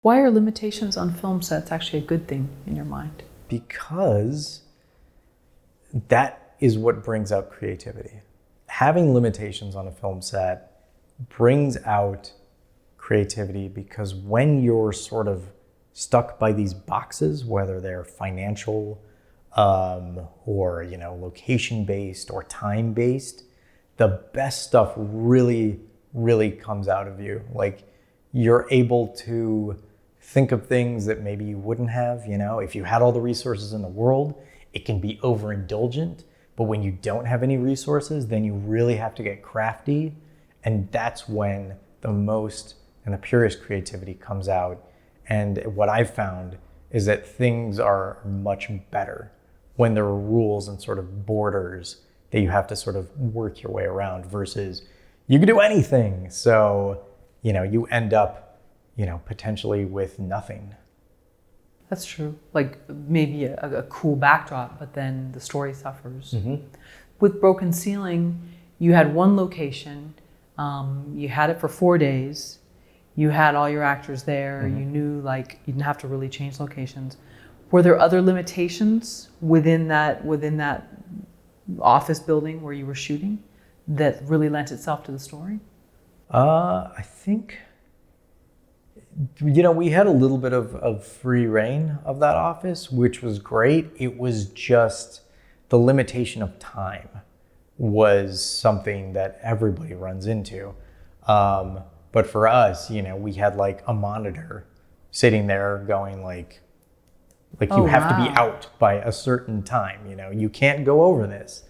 Why are limitations on film sets actually a good thing in your mind? Because that is what brings out creativity. Having limitations on a film set brings out creativity, because when you're sort of stuck by these boxes, whether they're financial or location based or time based, the best stuff really comes out of you. Like, you're able to think of things that maybe you wouldn't have. If you had all the resources in the world, it can be overindulgent. But when you don't have any resources, then you really have to get crafty. And that's when the most and the purest creativity comes out. And what I've found is that things are much better when there are rules and sort of borders that you have to sort of work your way around, versus you can do anything. So, you end up, potentially with nothing. That's true. Like maybe a cool backdrop, but then the story suffers. Mm-hmm. With Broken Ceiling, you had one location, you had it for 4 days, you had all your actors there, Mm-hmm. you knew like you didn't have to really change locations. Were there other limitations within that office building where you were shooting that really lent itself to the story? I think, we had a little bit of free reign of that office, which was great. It was just the limitation of time was something that everybody runs into. But for us, we had like a monitor sitting there going like you have to be out by a certain time. You can't go over this.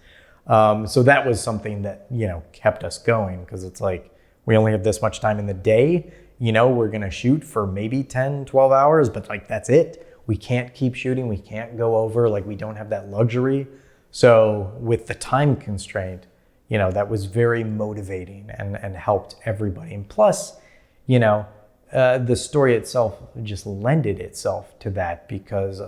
So that was something that, kept us going, because it's like, we only have this much time in the day. We're going to shoot for maybe 10, 12 hours, but like, that's it. We can't keep shooting. We can't go over, like, we don't have that luxury. So with the time constraint, that was very motivating and helped everybody. And plus, the story itself just lended itself to that, because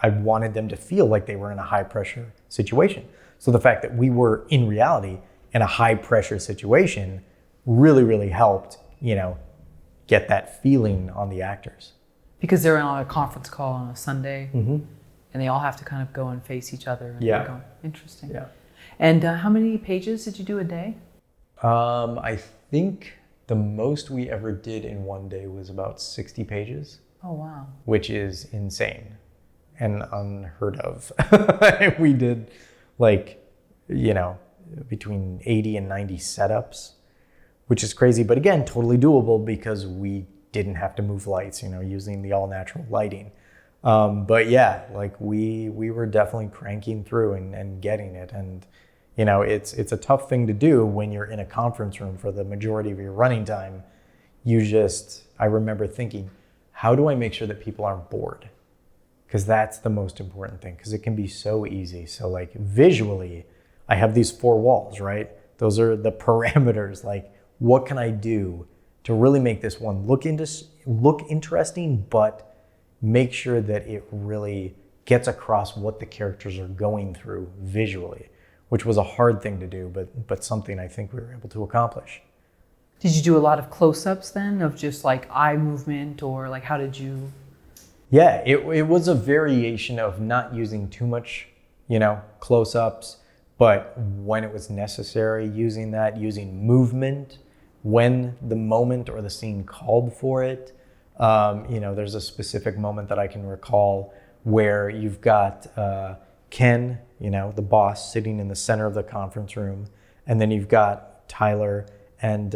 I wanted them to feel like they were in a high pressure situation. So the fact that we were in reality in a high pressure situation really helped, get that feeling on the actors. Because they're on a conference call on a Sunday, Mm-hmm. and they all have to kind of go and face each other. And Yeah. go, interesting. Yeah. And how many pages did you do a day? I think the most we ever did in one day was about 60 pages. Oh, wow. Which is insane and unheard of. We did between 80 and 90 setups, which is crazy, but again, totally doable because we didn't have to move lights, using the all natural lighting. But yeah, we were definitely cranking through and getting it. And, it's a tough thing to do when you're in a conference room for the majority of your running time. I remember thinking, how do I make sure that people aren't bored? Because that's the most important thing, because it can be so easy. So like visually, I have these 4 walls, right? Those are the parameters. Like, what can I do to really make this one look interesting, but make sure that it really gets across what the characters are going through visually, which was a hard thing to do, but something I think we were able to accomplish. Did you do a lot of close-ups then of just like eye movement, or like how did you? Yeah, it was a variation of not using too much, close-ups, but when it was necessary, using movement when the moment or the scene called for it. There's a specific moment that I can recall where you've got Ken, the boss, sitting in the center of the conference room, and then you've got Tyler and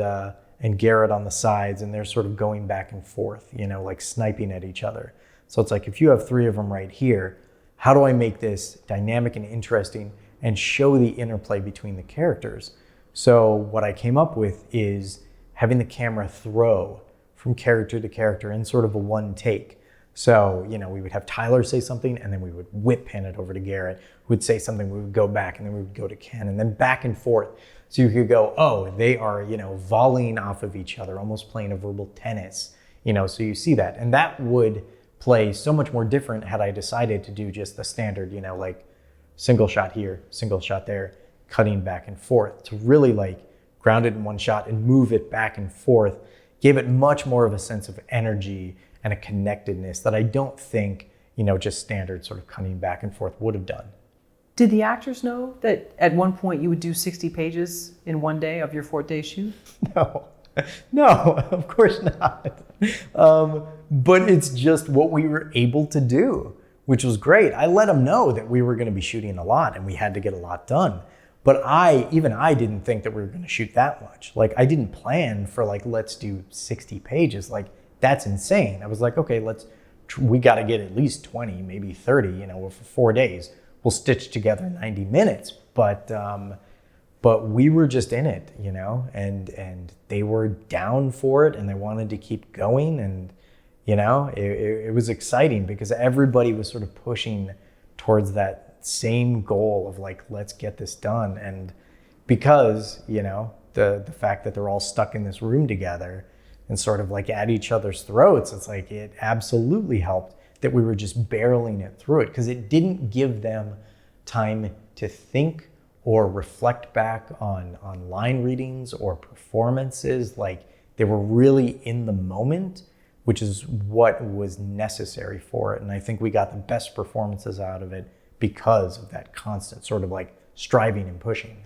Garrett on the sides, and they're sort of going back and forth, like sniping at each other. So it's like, if you have 3 of them right here, how do I make this dynamic and interesting and show the interplay between the characters? So what I came up with is having the camera throw from character to character in sort of a one take. So, we would have Tyler say something, and then we would whip pan it over to Garrett, who would say something, we would go back, and then we would go to Ken, and then back and forth. So you could go, oh, they are, volleying off of each other, almost playing a verbal tennis, so you see that. And that would play so much more different had I decided to do just the standard, like single shot here, single shot there, cutting back and forth. To really ground it in one shot and move it back and forth gave it much more of a sense of energy and a connectedness that I don't think, just standard sort of cutting back and forth would have done. Did the actors know that at one point you would do 60 pages in one day of your 4-day shoot? No, of course not. But it's just what we were able to do, which was great. I let them know that we were going to be shooting a lot and we had to get a lot done. But I didn't think that we were going to shoot that much. Like, I didn't plan for let's do 60 pages. Like, that's insane. I was like, okay, we got to get at least 20, maybe 30, for 4 days. We'll stitch together 90 minutes. But we were just in it, and they were down for it and they wanted to keep going. And, it was exciting because everybody was sort of pushing towards that same goal of let's get this done. And because, the fact that they're all stuck in this room together and sort of at each other's throats, it's it absolutely helped that we were just barreling it through it, because it didn't give them time to think or reflect back on line readings or performances. They were really in the moment, which is what was necessary for it. And I think we got the best performances out of it because of that constant sort of striving and pushing.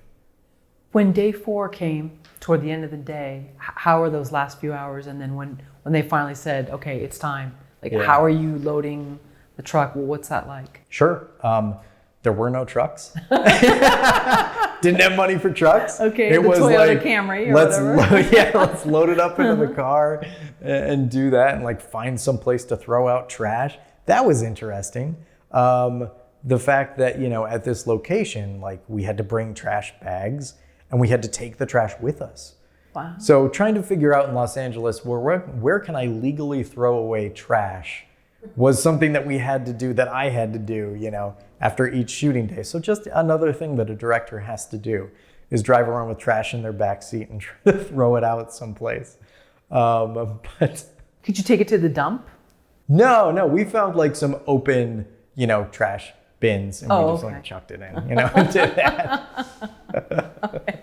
When day 4 came toward the end of the day, how were those last few hours? And then when they finally said, okay, it's time, how are you loading the truck? Well, what's that like? Sure. There were no trucks. Didn't have money for trucks. Okay, it was Toyota Camry or whatever. Let's load it up into the car and do that, and find some place to throw out trash. That was interesting. The fact that, at this location, we had to bring trash bags and we had to take the trash with us. Wow. So trying to figure out in Los Angeles, where can I legally throw away trash was something that we had to do, that I had to do, after each shooting day. So just another thing that a director has to do is drive around with trash in their back seat and try to throw it out someplace. But could you take it to the dump? No, we found some open, trash bins, and we just chucked it in, and did that. Okay.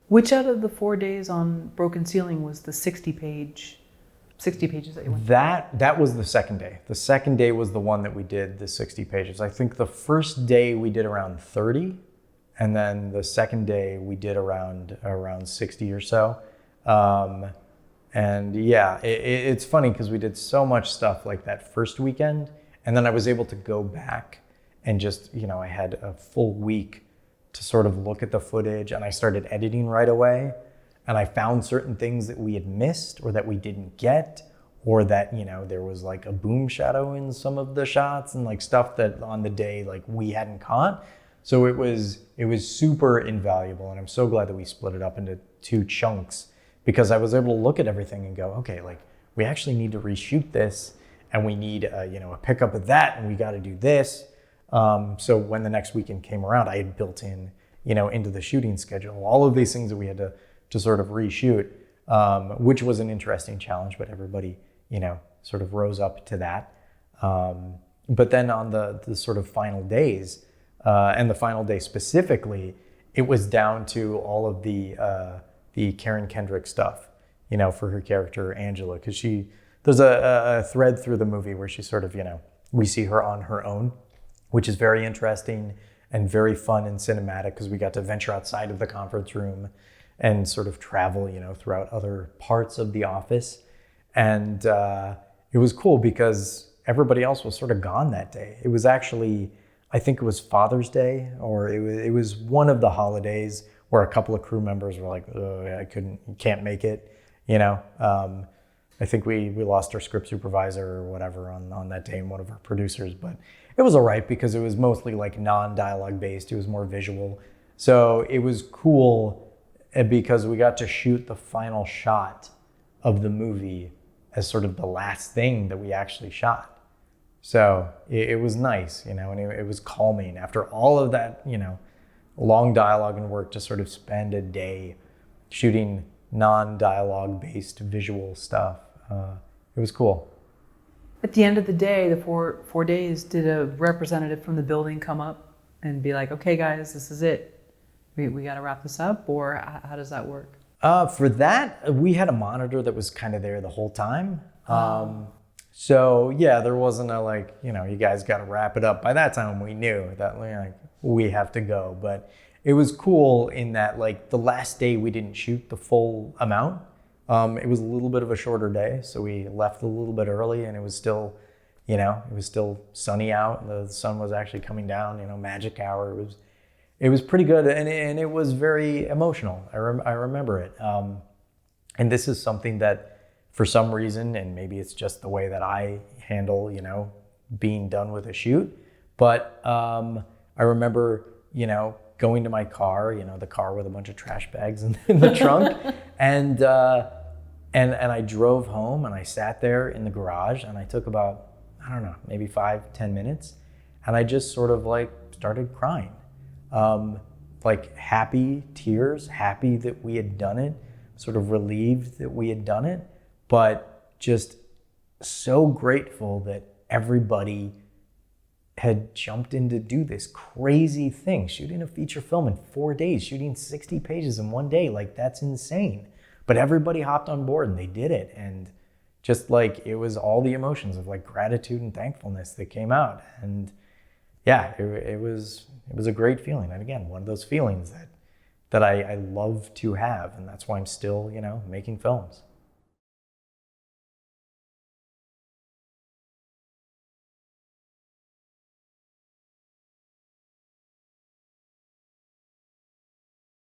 Which out of the 4 days on Broken Ceiling was the 60 pages that you went? That was the second day. The second day was the one that we did the 60 pages. I think the first day we did around 30, and then the second day we did around 60 or so. And yeah, it's funny because we did so much stuff that first weekend, and then I was able to go back and just, I had a full week to sort of look at the footage, and I started editing right away. And I found certain things that we had missed or that we didn't get, or that, there was a boom shadow in some of the shots and stuff that on the day, we hadn't caught. So it was super invaluable. And I'm so glad that we split it up into 2 chunks, because I was able to look at everything and go, okay, we actually need to reshoot this, and we need a pickup of that, and we got to do this. So when the next weekend came around, I had built in, into the shooting schedule, all of these things that we had to sort of reshoot, which was an interesting challenge, but everybody, sort of rose up to that. But then on the sort of final days, and the final day specifically, it was down to all of the Karen Kendrick stuff, for her character Angela, because there's a thread through the movie where she sort of, we see her on her own, which is very interesting and very fun and cinematic, because we got to venture outside of the conference room and sort of travel, throughout other parts of the office. And it was cool because everybody else was sort of gone that day. It was actually, I think it was Father's Day, or it was one of the holidays where a couple of crew members were like, I can't make it, I think we lost our script supervisor or whatever on that day, and one of our producers, but it was all right because it was mostly non-dialogue based. It was more visual. So it was cool because we got to shoot the final shot of the movie as sort of the last thing that we actually shot. So it was nice, and it was calming after all of that, long dialogue and work, to sort of spend a day shooting non-dialogue based visual stuff. It was cool. At the end of the day, the four days, did a representative from the building come up and be like, okay guys, this is it, we got to wrap this up, or how does that work? For that, we had a monitor that was kind of there the whole time. So yeah, there wasn't a like, you know, you guys got to wrap it up. By that time we knew that like we have to go, but it was cool in that like the last day we didn't shoot the full amount. It was a little bit of a shorter day, so we left a little bit early, and it was still, you know, it was still sunny out. The sun was actually coming down, you know, magic hour. It was pretty good, and it was very emotional. I remember it. And this is something that for some reason, and maybe it's just the way that I handle, you know, being done with a shoot, but I remember, you know, going to my car, you know, the car with a bunch of trash bags in the trunk, and I drove home and I sat there in the garage and I took about, I don't know, maybe 5-10 minutes, and I just sort of like started crying, like happy tears, happy that we had done it, sort of relieved that we had done it, but just so grateful that everybody had jumped in to do this crazy thing, shooting a feature film in 4 days, shooting 60 pages in 1 day. Like, that's insane. But everybody hopped on board and they did it. And just like, it was all the emotions of like gratitude and thankfulness that came out. And yeah, it was a great feeling. And again, one of those feelings that I love to have. And that's why I'm still, you know, making films.